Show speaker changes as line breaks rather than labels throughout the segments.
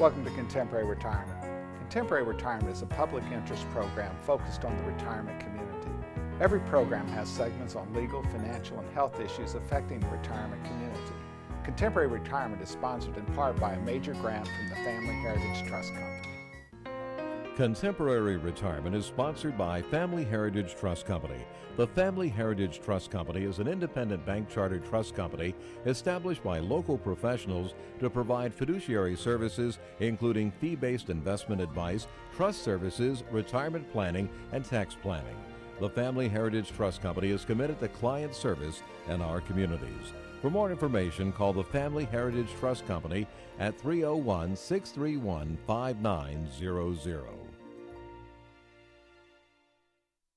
Welcome to Contemporary Retirement. Contemporary Retirement is a public interest program focused on the retirement community. Every program has segments on legal, financial, and health issues affecting the retirement community. Contemporary Retirement is sponsored in part by a major grant from the Family Heritage Trust Company.
Contemporary Retirement is sponsored by Family Heritage Trust Company. The Family Heritage Trust Company is an independent bank chartered trust company established by local professionals to provide fiduciary services, including fee-based investment advice, trust services, retirement planning, and tax planning. The Family Heritage Trust Company is committed to client service in our communities. For more information, call the Family Heritage Trust Company at 301-631-5900.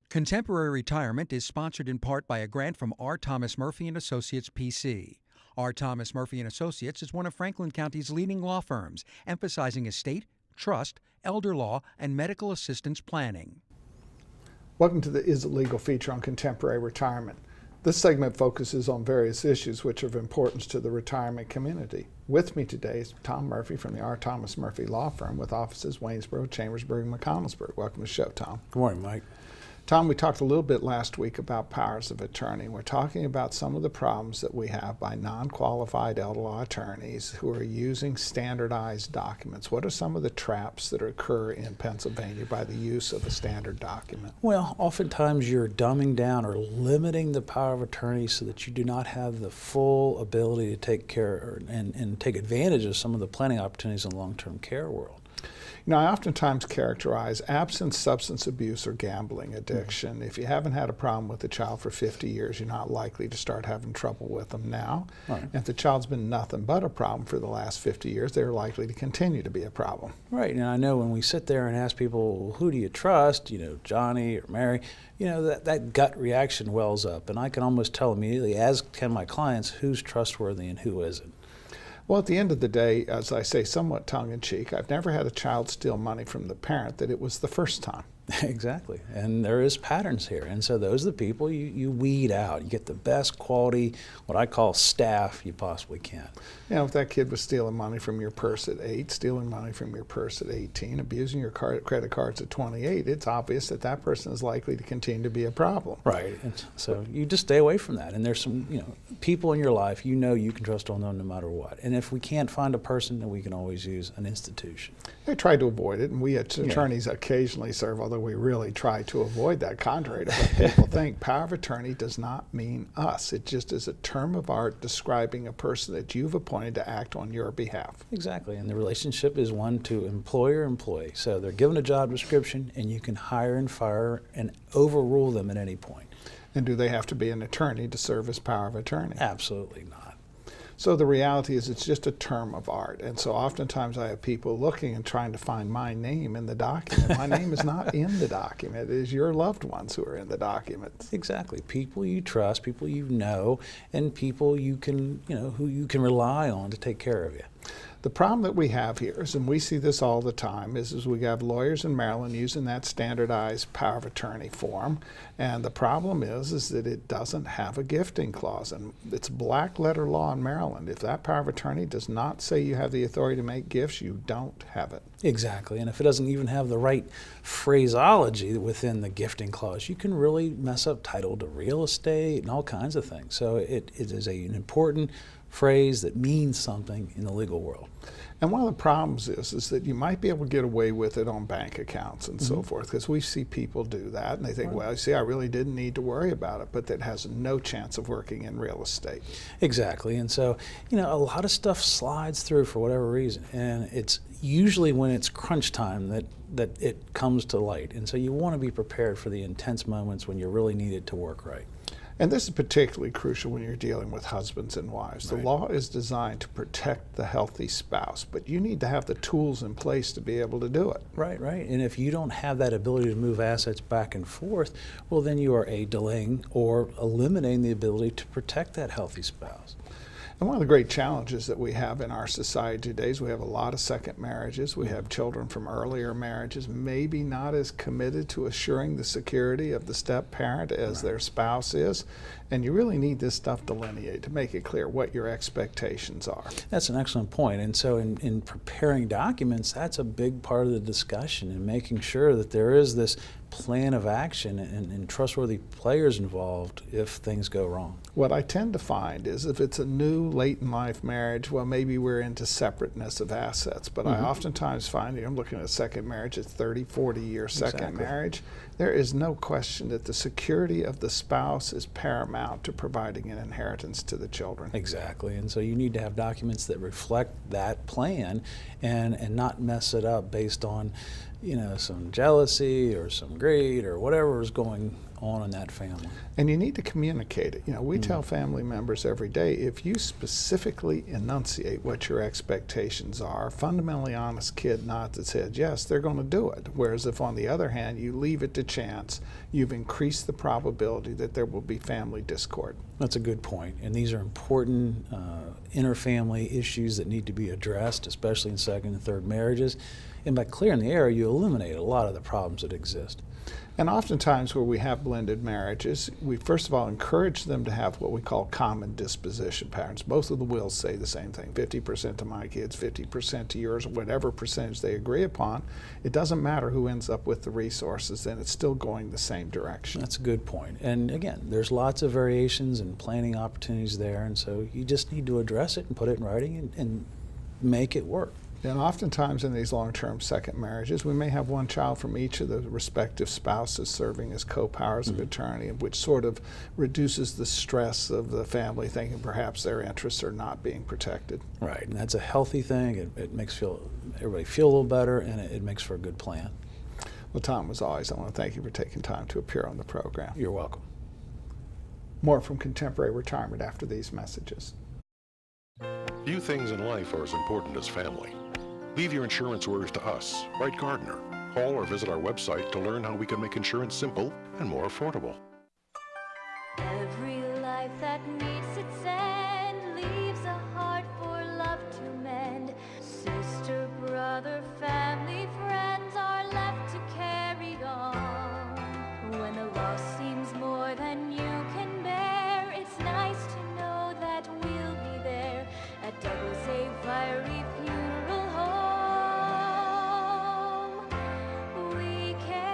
Contemporary Retirement is sponsored in part by a grant from R. Thomas Murphy & Associates, P.C. R. Thomas Murphy & Associates is one of Franklin County's leading law firms, emphasizing estate, trust, elder law, and medical assistance planning.
Welcome to the Is It Legal feature on Contemporary Retirement. This segment focuses on various issues which are of importance to the retirement community. With me today is Tom Murphy from the R. Thomas Murphy Law Firm with offices Waynesboro, Chambersburg, and McConnellsburg. Welcome to the show, Tom.
Good morning, Mike.
Tom, we talked a little bit last week about powers of attorney. We're talking about some of the problems that we have by non-qualified elder law attorneys who are using standardized documents. What are some of the traps that occur in Pennsylvania by the use of a standard document?
Well, oftentimes you're dumbing down or limiting the power of attorney so that you do not have the full ability to take care and take advantage of some of the planning opportunities in the long-term care world.
You know, I oftentimes characterize absent substance abuse or gambling addiction. If you haven't had a problem with the child for 50 years, you're not likely to start having trouble with them now.
Right.
If the child's been nothing but a problem for the last 50 years, they're likely to continue to be a problem.
Right, and I know when we sit there and ask people, well, who do you trust, Johnny or Mary, that gut reaction wells up, and I can almost tell immediately, as can my clients, who's trustworthy and who isn't.
Well, at the end of the day, as I say somewhat tongue-in-cheek, I've never had a child steal money from the parent that it was the first time.
Exactly, and there is patterns here, and so those are the people you weed out. You get the best quality, what I call staff, you possibly can.
If that kid was stealing money from your purse at 8, stealing money from your purse at 18, abusing your credit cards at 28, it's obvious that that person is likely to continue to be a problem.
Right, and so you just stay away from that, and there's some people in your life you can trust on them no matter what, and if we can't find a person, then we can always use an institution.
I try to avoid it, and we attorneys occasionally serve, although we really try to avoid that. Contrary to what people think, power of attorney does not mean us. It just is a term of art describing a person that you've appointed to act on your behalf.
Exactly, and the relationship is one to employer-employee. So they're given a job description, and you can hire and fire and overrule them at any point.
And do they have to be an attorney to serve as power of attorney?
Absolutely not.
So the reality is it's just a term of art. And so oftentimes I have people looking and trying to find my name in the document. My name is not in the document. It is your loved ones who are in the document.
Exactly. People you trust, people you know, and people you can, who you can rely on to take care of you.
The problem that we have here is, and we see this all the time, is we have lawyers in Maryland using that standardized power of attorney form, and the problem is that it doesn't have a gifting clause, and it's black letter law in Maryland. If that power of attorney does not say you have the authority to make gifts, you don't have it.
Exactly, and if it doesn't even have the right phraseology within the gifting clause, you can really mess up title to real estate and all kinds of things. So it is an important phrase that means something in the legal world.
And one of the problems is that you might be able to get away with it on bank accounts and so forth, because we see people do that and they think, well, see, I really didn't need to worry about it, but that has no chance of working in real estate.
Exactly, and so, a lot of stuff slides through for whatever reason, and it's usually when it's crunch time that it comes to light, and so you want to be prepared for the intense moments when you really need it to work right.
And this is particularly crucial when you're dealing with husbands and wives.
Right.
The law is designed to protect the healthy spouse, but you need to have the tools in place to be able to do it.
Right. And if you don't have that ability to move assets back and forth, well, then you are delaying or eliminating the ability to protect that healthy spouse.
And one of the great challenges that we have in our society today is we have a lot of second marriages. We have children from earlier marriages, maybe not as committed to assuring the security of the step parent as their spouse is. And you really need this stuff delineated to make it clear what your expectations are.
That's an excellent point. And so in preparing documents, that's a big part of the discussion, and making sure that there is this plan of action and trustworthy players involved if things go wrong.
What I tend to find is if it's a new late in life marriage, well, maybe we're into separateness of assets. But I oftentimes find, I'm looking at a second marriage, a 30, 40-year second marriage, there is no question that the security of the spouse is paramount to providing an inheritance to the children.
Exactly. And so you need to have documents that reflect that plan and not mess it up based on, some jealousy or some greed or whatever is going on in that family.
And you need to communicate it. We tell family members every day, if you specifically enunciate what your expectations are, a fundamentally honest kid nods his head, yes, they're going to do it. Whereas if on the other hand you leave it to chance, you've increased the probability that there will be family discord.
That's a good point. And these are important interfamily issues that need to be addressed, especially in second and third marriages. And by clearing the air, you eliminate a lot of the problems that exist.
And oftentimes where we have blended marriages, we first of all encourage them to have what we call common disposition patterns. Both of the wills say the same thing, 50% to my kids, 50% to yours, whatever percentage they agree upon. It doesn't matter who ends up with the resources, then it's still going the same direction.
That's a good point. And again, there's lots of variations and planning opportunities there, and so you just need to address it and put it in writing and make it work.
And oftentimes in these long-term second marriages, we may have one child from each of the respective spouses serving as co-powers of attorney, which sort of reduces the stress of the family thinking perhaps their interests are not being protected.
Right, and that's a healthy thing. It makes everybody feel a little better, and it makes for a good plan.
Well, Tom, as always, I want to thank you for taking time to appear on the program.
You're welcome.
More from Contemporary Retirement after these messages.
Few things in life are as important as family. Leave your insurance worries to us. Write Gardner. Call or visit our website to learn how we can make insurance simple and more affordable.
Every life that meets its end leaves a heart for love to mend. Sister, brother, family, friends are left to carry on. When the loss seems more than you can bear, it's nice to know that we'll be there at Douglas A. Fiery Funeral Home. We care.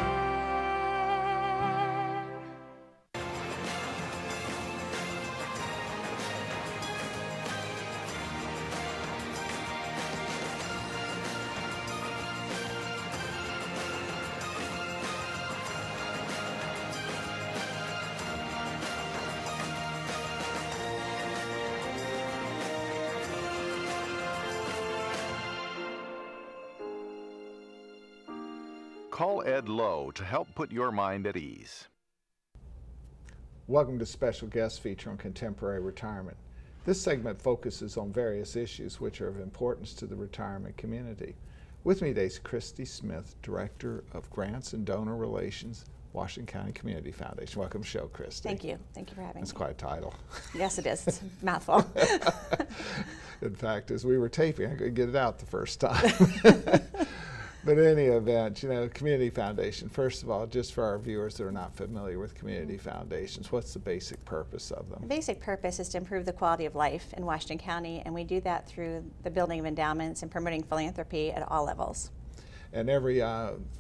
Call Ed Lough to help put your mind at ease.
Welcome to special guest feature on Contemporary Retirement. This segment focuses on various issues which are of importance to the retirement community. With me today is Christy Smith, Director of Grants and Donor Relations, Washington County Community Foundation. Welcome to the show, Christy.
Thank you. Thank you for having
That's
me.
quite a title.
Yes, it is. It's a mouthful.
In fact, as we were taping, I couldn't get it out the first time. But in any event, Community Foundation, first of all, just for our viewers that are not familiar with community foundations, what's the basic purpose of them?
The basic purpose is to improve the quality of life in Washington County, and we do that through the building of endowments and promoting philanthropy at all levels.
And every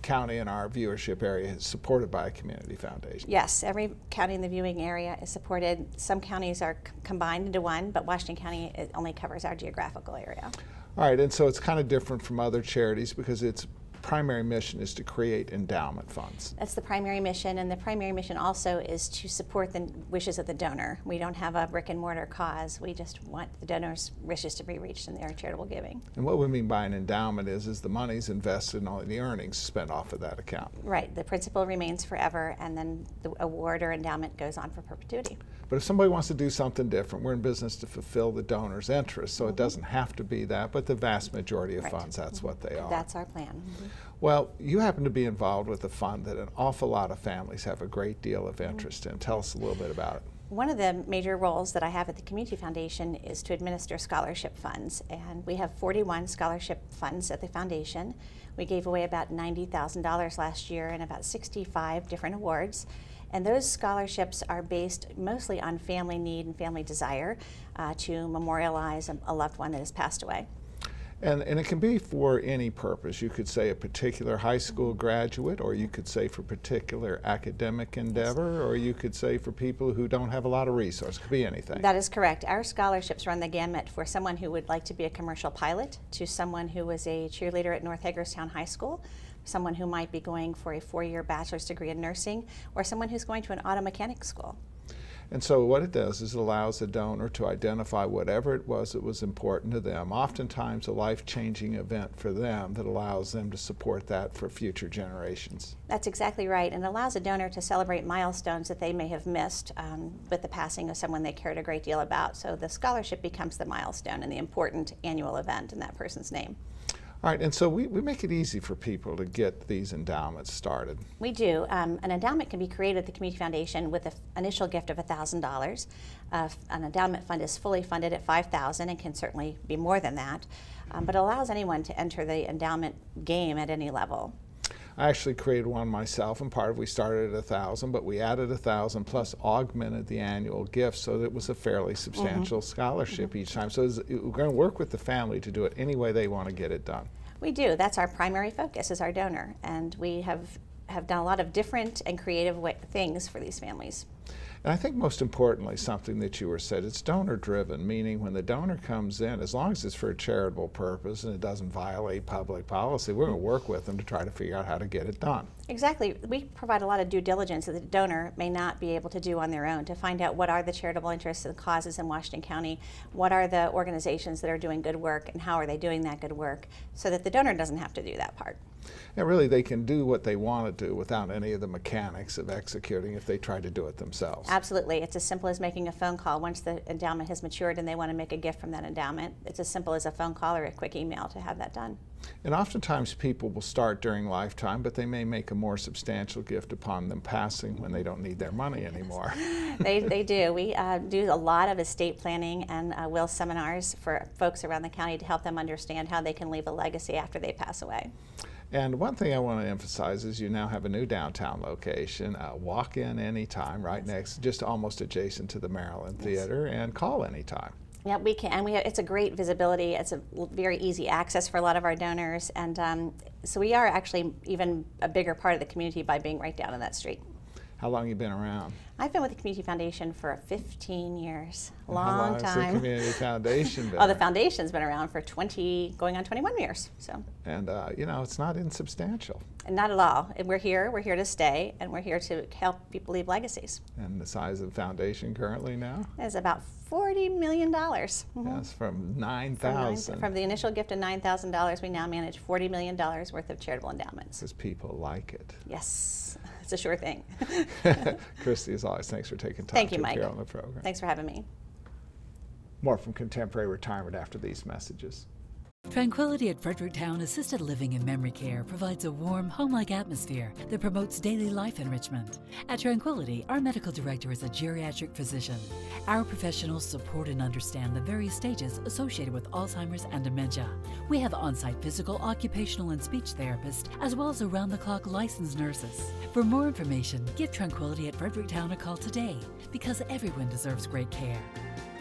county in our viewership area is supported by a community foundation.
Yes, every county in the viewing area is supported. Some counties are combined into one, but Washington County only covers our geographical area.
All right, and so it's kind of different from other charities because its primary mission is to create endowment funds.
That's the primary mission, and the primary mission also is to support the wishes of the donor. We don't have a brick and mortar cause. We just want the donor's wishes to be reached in their charitable giving.
And what we mean by an endowment is the money's invested and all the earnings spent off of that account.
Right, the principal remains forever, and then the award or endowment goes on for perpetuity.
But if somebody wants to do something different, we're in business to fulfill the donor's interest, so it doesn't have to be that, but the vast majority of funds, that's what they are.
That's our plan.
Well, you happen to be involved with a fund that an awful lot of families have a great deal of interest in. Tell us a little bit about it.
One of the major roles that I have at the Community Foundation is to administer scholarship funds, and we have 41 scholarship funds at the foundation. We gave away about $90,000 last year and about 65 different awards. And those scholarships are based mostly on family need and family desire to memorialize a loved one that has passed away.
And it can be for any purpose. You could say a particular high school graduate, or you could say for particular academic endeavor, or you could say for people who don't have a lot of resources. It could be anything.
That is correct. Our scholarships run the gamut for someone who would like to be a commercial pilot, to someone who was a cheerleader at North Hagerstown High School, someone who might be going for a 4-year bachelor's degree in nursing, or someone who's going to an auto mechanic school.
And so what it does is it allows the donor to identify whatever it was that was important to them, oftentimes a life-changing event for them that allows them to support that for future generations.
That's exactly right, and allows a donor to celebrate milestones that they may have missed with the passing of someone they cared a great deal about. So the scholarship becomes the milestone and the important annual event in that person's name.
All right, and so we make it easy for people to get these endowments started.
We do. An endowment can be created at the Community Foundation with an initial gift of $1,000. An endowment fund is fully funded at $5,000 and can certainly be more than that, but allows anyone to enter the endowment game at any level.
I actually created one myself, and we started at $1,000, but we added $1,000 plus augmented the annual gift so that it was a fairly substantial scholarship each time. So we're going to work with the family to do it any way they want to get it done.
We do. That's our primary focus, is our donor, and we have done a lot of different and creative things for these families.
And I think most importantly, something that you were said, it's donor driven, meaning when the donor comes in, as long as it's for a charitable purpose and it doesn't violate public policy, we're going to work with them to try to figure out how to get it done.
Exactly. We provide a lot of due diligence that the donor may not be able to do on their own, to find out what are the charitable interests and causes in Washington County, what are the organizations that are doing good work, and how are they doing that good work, so that the donor doesn't have to do that part.
And really, they can do what they want to do without any of the mechanics of executing if they try to do it themselves.
Absolutely. It's as simple as making a phone call. Once the endowment has matured and they want to make a gift from that endowment, it's as simple as a phone call or a quick email to have that done.
And oftentimes people will start during lifetime, but they may make a more substantial gift upon them passing when they don't need their money anymore.
They do. We do a lot of estate planning and will seminars for folks around the county to help them understand how they can leave a legacy after they pass away.
And one thing I want to emphasize is you now have a new downtown location. Walk in anytime, right next, just almost adjacent to the Maryland Theater, and call anytime.
Yeah, we can. And it's a great visibility. It's a very easy access for a lot of our donors. And so we are actually even a bigger part of the community by being right down on that street.
How long have you been around?
I've been with the Community Foundation for 15 years.
How
Long
long
time.
has the Community Foundation been?
Oh, the foundation's been around for 20, going on 21 years. So.
And you know, it's not insubstantial.
And not at all. And we're here to stay, and we're here to help people leave legacies.
And the size of the foundation currently now?
It's about $40 million.
Yes, from 9,000.
From the initial gift of $9,000, we now manage $40 million worth of charitable endowments.
Because people like it.
Yes, it's a sure thing.
Christy, as always, thanks for taking time
Thank you,
to
Mike.
appear on the program.
Thanks for having me.
More from Contemporary Retirement after these messages.
Tranquility at Fredericktown Assisted Living and Memory Care provides a warm, home-like atmosphere that promotes daily life enrichment. At Tranquility, our medical director is a geriatric physician. Our professionals support and understand the various stages associated with Alzheimer's and dementia. We have on-site physical, occupational, and speech therapists, as well as around-the-clock licensed nurses. For more information, give Tranquility at Fredericktown a call today, because everyone deserves great care.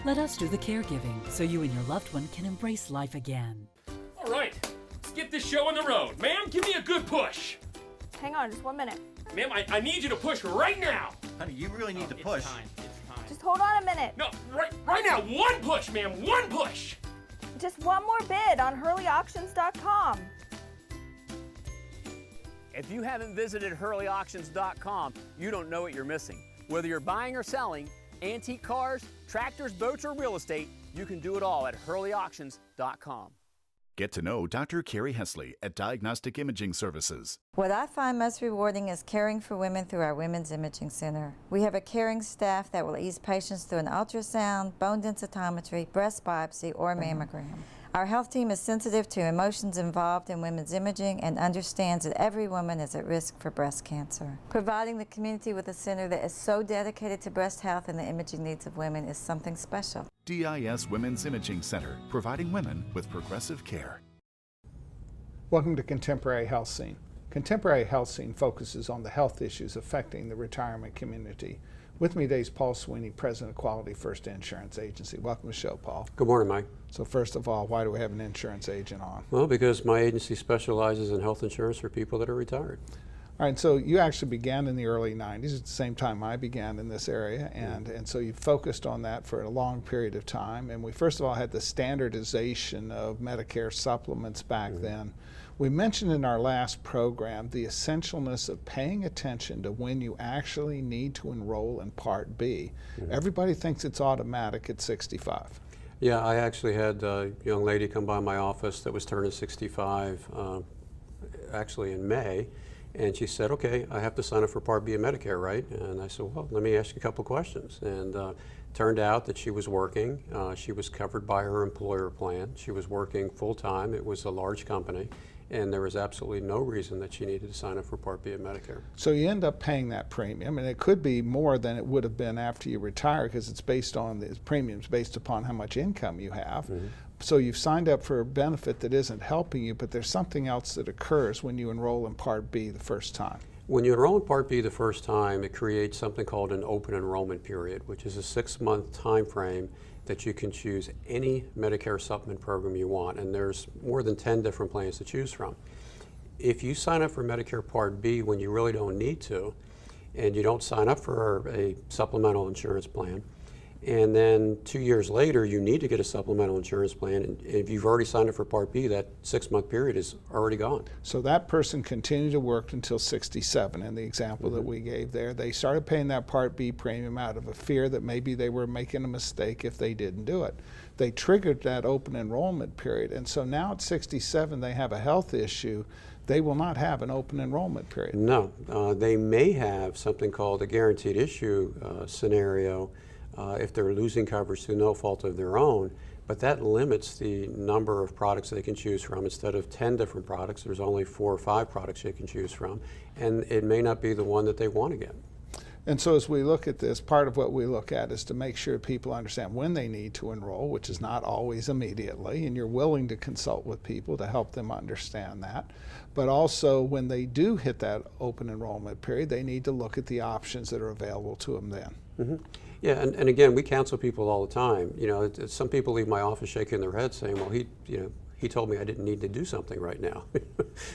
Let us do the caregiving so you and your loved one can embrace life again.
All right, let's get this show on the road. Ma'am, give me a good push.
Hang on, just 1 minute.
Ma'am, I need you to push right now.
Honey, you really need to push.
It's time.
Just hold on a minute.
No, right now. One push, ma'am. One push.
Just one more bid on HurleyAuctions.com.
If you haven't visited HurleyAuctions.com, you don't know what you're missing. Whether you're buying or selling, antique cars, tractors, boats, or real estate, you can do it all at HurleyAuctions.com.
Get to know Dr. Carrie Hesley at Diagnostic Imaging Services.
What I find most rewarding is caring for women through our Women's Imaging Center. We have a caring staff that will ease patients through an ultrasound, bone densitometry, breast biopsy, or mammogram. Our health team is sensitive to emotions involved in women's imaging and understands that every woman is at risk for breast cancer. Providing the community with a center that is so dedicated to breast health and the imaging needs of women is something special.
DIS Women's Imaging Center, providing women with progressive care.
Welcome to Contemporary Health Scene. Contemporary Health Scene focuses on the health issues affecting the retirement community. With me today is Paul Sweeney, President of Quality First Insurance Agency. Welcome to the show, Paul.
Good morning, Mike.
So first of all, why do we have an insurance agent on?
Well, because my agency specializes in health insurance for people that are retired.
All right, so you actually began in the early 90s, at the same time I began in this area, and so you focused on that for a long period of time. And we first of all had the standardization of Medicare supplements back then. We mentioned in our last program the essentialness of paying attention to when you actually need to enroll in Part B. Everybody thinks it's automatic at 65.
Yeah, I actually had a young lady come by my office that was turning 65 actually in May. And she said, okay, I have to sign up for Part B of Medicare, right? And I said, well, let me ask you a couple questions. And turned out that she was working. She was covered by her employer plan. She was working full-time. It was a large company. And there was absolutely no reason that she needed to sign up for Part B of Medicare.
So you end up paying that premium, and it could be more than it would have been after you retire because it's based on the premiums based upon how much income you have. So you've signed up for a benefit that isn't helping you, but there's something else that occurs when you enroll in Part B the first time.
When you enroll in Part B the first time, it creates something called an open enrollment period, which is a 6-month time frame that you can choose any Medicare supplement program you want, and there's more than 10 different plans to choose from. If you sign up for Medicare Part B when you really don't need to, and you don't sign up for a supplemental insurance plan, and then 2 years later you need to get a supplemental insurance plan, and if you've already signed up for Part B, that 6-month period is already gone.
So that person continued to work until 67 in the example that we gave there. They started paying that Part B premium out of a fear that maybe they were making a mistake if they didn't do it. They triggered that open enrollment period, and so now at 67 they have a health issue. They will not have an open enrollment period.
No, they may have something called a guaranteed issue scenario if they're losing coverage through no fault of their own, but that limits the number of products they can choose from. Instead of 10 different products, there's only 4 or 5 products they can choose from, and it may not be the one that they want to get.
And so as we look at this, part of what we look at is to make sure people understand when they need to enroll, which is not always immediately, and you're willing to consult with people to help them understand that. But also when they do hit that open enrollment period, they need to look at the options that are available to them then.
Yeah, and again, we counsel people all the time. You know, some people leave my office shaking their head saying, well, he told me I didn't need to do something right now.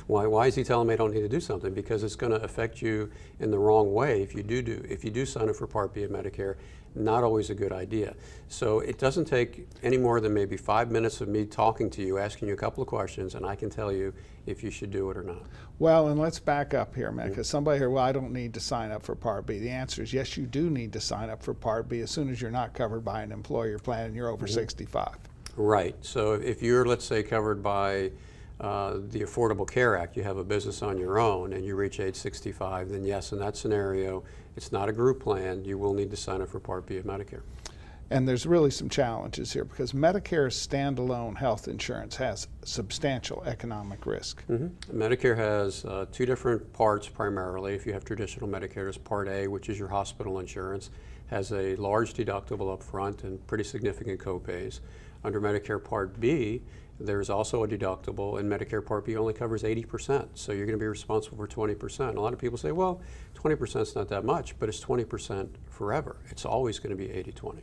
Why is he telling me I don't need to do something? Because it's going to affect you in the wrong way if you do sign up for Part B of Medicare. Not always a good idea. So it doesn't take any more than maybe 5 minutes of me talking to you, asking you a couple of questions, and I can tell you if you should do it or not.
Well, and let's back up here, man, because somebody here, well, I don't need to sign up for Part B. The answer is yes, you do need to sign up for Part B as soon as you're not covered by an employer plan and you're over 65.
Right. So if you're, let's say, covered by the Affordable Care Act, you have a business on your own and you reach age 65, then yes, in that scenario, it's not a group plan. You will need to sign up for Part B of Medicare.
And there's really some challenges here because Medicare's standalone health insurance has substantial economic risk.
Medicare has 2 different parts primarily. If you have traditional Medicare, there's Part A, which is your hospital insurance, has a large deductible up front and pretty significant copays. Under Medicare Part B, there's also a deductible, and Medicare Part B only covers 80%, so you're going to be responsible for 20%. A lot of people say, well, 20% is not that much, but it's 20% forever. It's always going to be 80-20.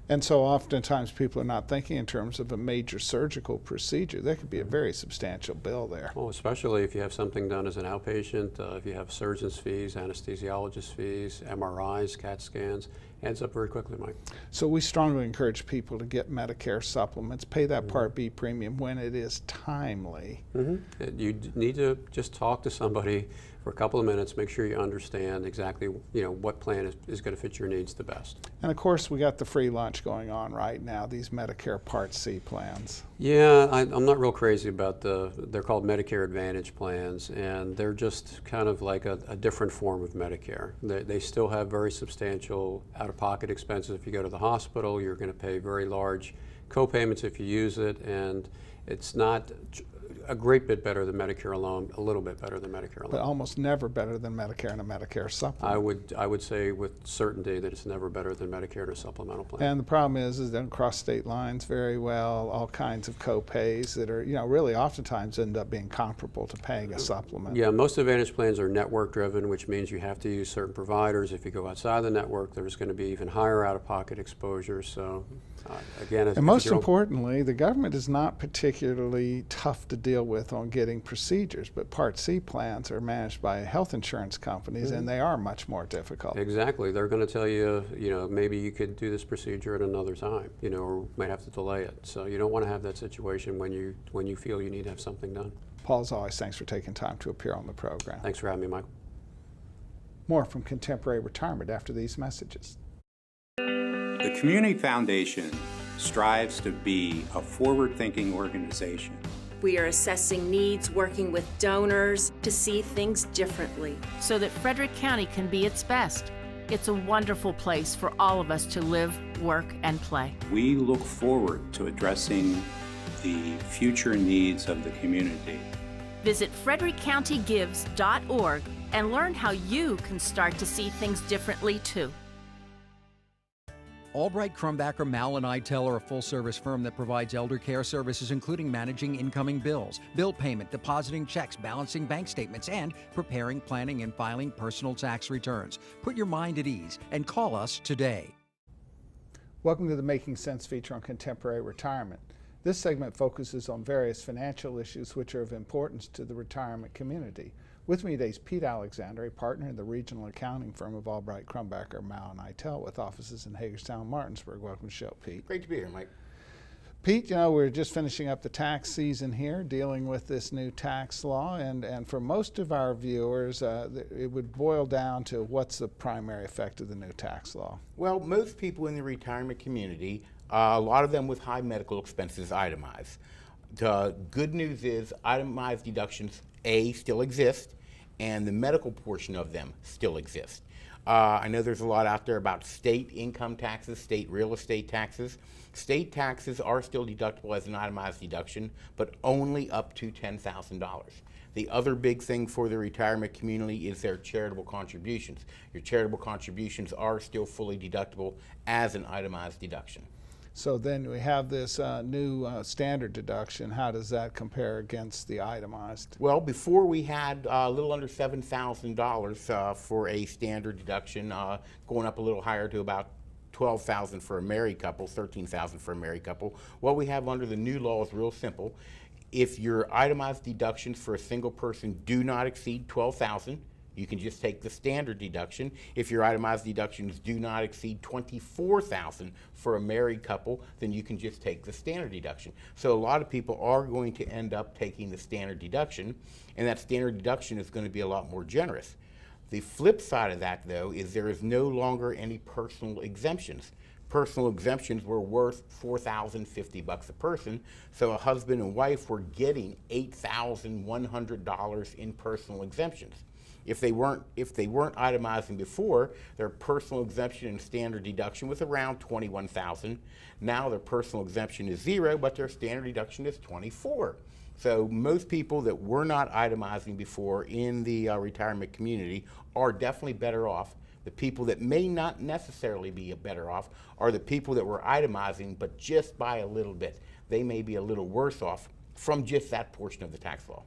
And so oftentimes people are not thinking in terms of a major surgical procedure. There could be a very substantial bill there.
Oh, especially if you have something done as an outpatient, if you have surgeon's fees, anesthesiologist fees, MRIs, CAT scans, adds up very quickly, Mike.
So we strongly encourage people to get Medicare supplements, pay that Part B premium when it is timely.
You need to just talk to somebody for a couple of minutes, make sure you understand exactly what plan is going to fit your needs the best.
And of course we got the free lunch going on right now, these Medicare Part C plans.
Yeah, I'm not real crazy about they're called Medicare Advantage plans, and they're just kind of like a different form of Medicare. They still have very substantial out-of-pocket expenses. If you go to the hospital, you're going to pay very large co-payments if you use it, and it's not A great bit better than Medicare alone, a little bit better than Medicare alone.
But almost never better than Medicare and a Medicare supplement.
I would say with certainty that it's never better than Medicare and a supplemental plan.
And the problem is they don't cross state lines very well, all kinds of co-pays that are, really oftentimes end up being comparable to paying a supplement.
Yeah, most Advantage plans are network driven, which means you have to use certain providers. If you go outside the network, there's going to be even higher out-of-pocket exposure. So again,
and most importantly, the government is not particularly tough to deal with on getting procedures, but Part C plans are managed by health insurance companies, and they are much more difficult.
Exactly. They're going to tell you, maybe you could do this procedure at another time, or might have to delay it. So you don't want to have that situation when you feel you need to have something done.
Paul, as always, thanks for taking time to appear on the program.
Thanks for having me, Michael.
More from Contemporary Retirement after these messages.
The Community Foundation strives to be a forward-thinking organization.
We are assessing needs, working with donors to see things differently,
so that Frederick County can be its best. It's a wonderful place for all of us to live, work, and play.
We look forward to addressing the future needs of the community.
Visit frederickcountygives.org and learn how you can start to see things differently too.
Albright Crumbacker Mal and Eitel are a full-service firm that provides elder care services, including managing incoming bills, bill payment, depositing checks, balancing bank statements, and preparing, planning, and filing personal tax returns. Put your mind at ease and call us today.
Welcome to the Making Sense feature on Contemporary Retirement. This segment focuses on various financial issues which are of importance to the retirement community. With me today is Pete Alexander, a partner in the regional accounting firm of Albright Crumbacker, Mal and Eitel, with offices in Hagerstown and Martinsburg. Welcome to the show, Pete.
Great to be here, Mike.
Pete, we're just finishing up the tax season here, dealing with this new tax law, and for most of our viewers, it would boil down to what's the primary effect of the new tax law?
Well, most people in the retirement community, a lot of them with high medical expenses, itemize. The good news is itemized deductions, still exist, and the medical portion of them still exist. I know there's a lot out there about state income taxes, state real estate taxes. State taxes are still deductible as an itemized deduction, but only up to $10,000. The other big thing for the retirement community is their charitable contributions. Your charitable contributions are still fully deductible as an itemized deduction.
So then we have this new standard deduction. How does that compare against the itemized?
Well, before we had a little under $7,000 for a standard deduction, going up a little higher to about $12,000 for a married couple, $13,000 for a married couple. What we have under the new law is real simple. If your itemized deductions for a single person do not exceed $12,000, you can just take the standard deduction. If your itemized deductions do not exceed $24,000 for a married couple, then you can just take the standard deduction. So a lot of people are going to end up taking the standard deduction, and that standard deduction is going to be a lot more generous. The flip side of that, though, is there is no longer any personal exemptions. Personal exemptions were worth $4,050 a person, so a husband and wife were getting $8,100 in personal exemptions. If they weren't itemizing before, their personal exemption and standard deduction was around $21,000. Now their personal exemption is $0, but their standard deduction is $24,000. So most people that were not itemizing before in the retirement community are definitely better off. The people that may not necessarily be better off are the people that were itemizing, but just by a little bit. They may be a little worse off from just that portion of the tax law.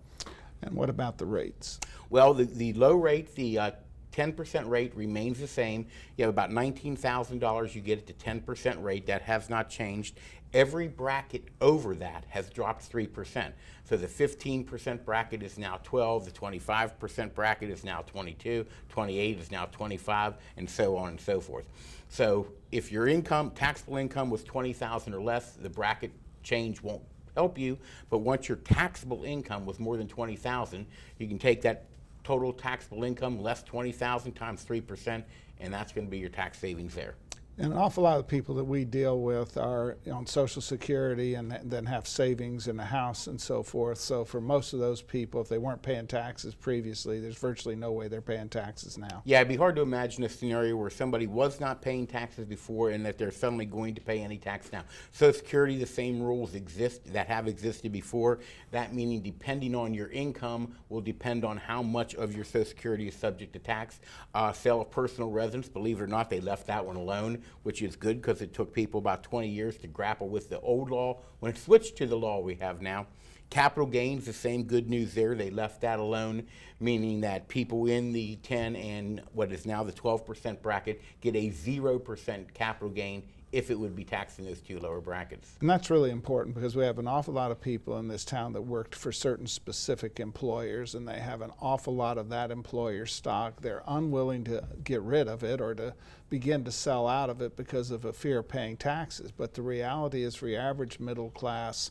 And what about the rates?
Well, the low rate, the 10% rate remains the same. You have about $19,000, you get it to 10% rate. That has not changed. Every bracket over that has dropped 3%. So the 15% bracket is now 12, the 25% bracket is now 22, 28 is now 25, and so on and so forth. So if your income, taxable income was $20,000 or less, the bracket change won't help you, but once your taxable income was more than $20,000, you can take that total taxable income less $20,000 times 3%, and that's going to be your tax savings there.
And an awful lot of people that we deal with are on Social Security and then have savings in a house and so forth. So for most of those people, if they weren't paying taxes previously, there's virtually no way they're paying taxes now.
Yeah, it'd be hard to imagine a scenario where somebody was not paying taxes before and that they're suddenly going to pay any tax now. Social Security, the same rules exist that have existed before. That meaning depending on your income will depend on how much of your Social Security is subject to tax. Sale of personal residence, believe it or not, they left that one alone, which is good because it took people about 20 years to grapple with the old law when it switched to the law we have now. Capital gains, the same good news there. They left that alone, meaning that people in the 10 and what is now the 12% bracket get a 0% capital gain if it would be taxed in those two lower brackets.
And that's really important because we have an awful lot of people in this town that worked for certain specific employers, and they have an awful lot of that employer stock. They're unwilling to get rid of it or to begin to sell out of it because of a fear of paying taxes. But the reality is, for your average middle class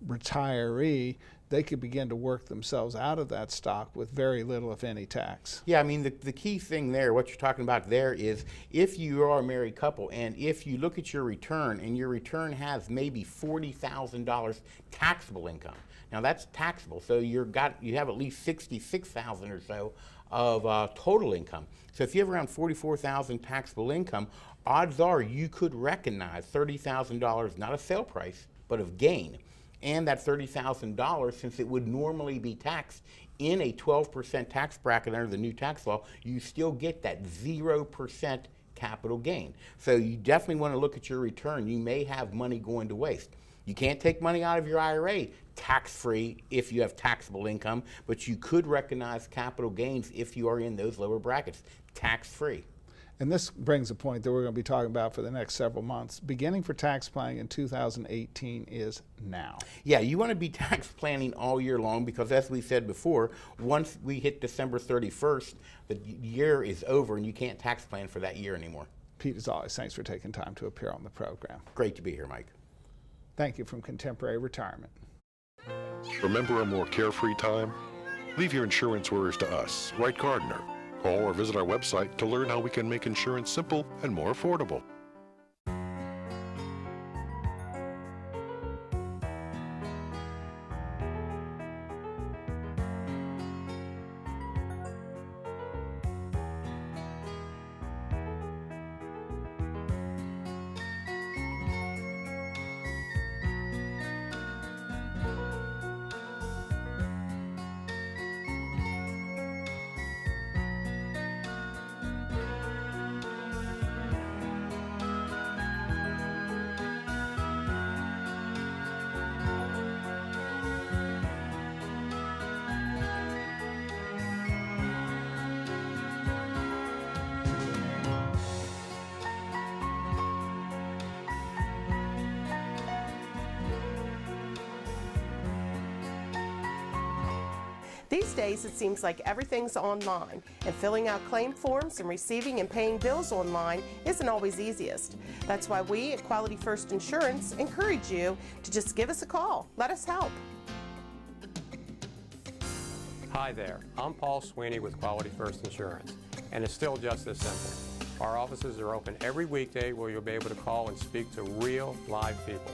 retiree, they could begin to work themselves out of that stock with very little, if any, tax.
Yeah, I mean, the key thing there, what you're talking about there is if you are a married couple and if you look at your return and your return has maybe $40,000 taxable income. Now that's taxable, so you have at least $66,000 or so of total income. So if you have around $44,000 taxable income, odds are you could recognize $30,000, not a sale price, but of gain. And that $30,000, since it would normally be taxed in a 12% tax bracket under the new tax law, you still get that 0% capital gain. So you definitely want to look at your return. You may have money going to waste. You can't take money out of your IRA tax-free if you have taxable income, but you could recognize capital gains if you are in those lower brackets, tax-free.
And this brings a point that we're going to be talking about for the next several months. Beginning for tax planning in 2018 is now.
Yeah, you want to be tax planning all year long because, as we said before, once we hit December 31st, the year is over and you can't tax plan for that year anymore.
Pete, as always, thanks for taking time to appear on the program.
Great to be here, Mike.
Thank you from Contemporary Retirement.
Remember a more carefree time? Leave your insurance worries to us, Wright Gardner. Call or visit our website to learn how we can make insurance simple and more affordable.
These days, it seems like everything's online, and filling out claim forms and receiving and paying bills online isn't always easiest. That's why we at Quality First Insurance encourage you to just give us a call. Let us help.
Hi there, I'm Paul Sweeney with Quality First Insurance, and it's still just this simple. Our offices are open every weekday where you'll be able to call and speak to real, live people.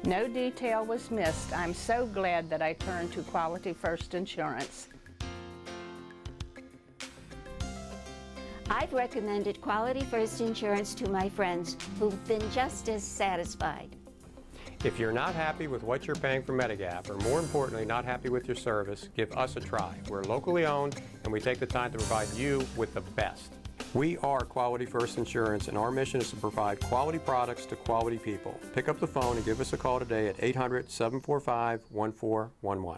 No detail was missed. I'm so glad that I turned to Quality First Insurance.
I've recommended Quality First Insurance to my friends who've been just as satisfied.
If you're not happy with what you're paying for Medigap, or more importantly, not happy with your service, give us a try. We're locally owned, and we take the time to provide you with the best. We are Quality First Insurance, and our mission is to provide quality products to quality people. Pick up the phone and give us a call today at 800-745-1411.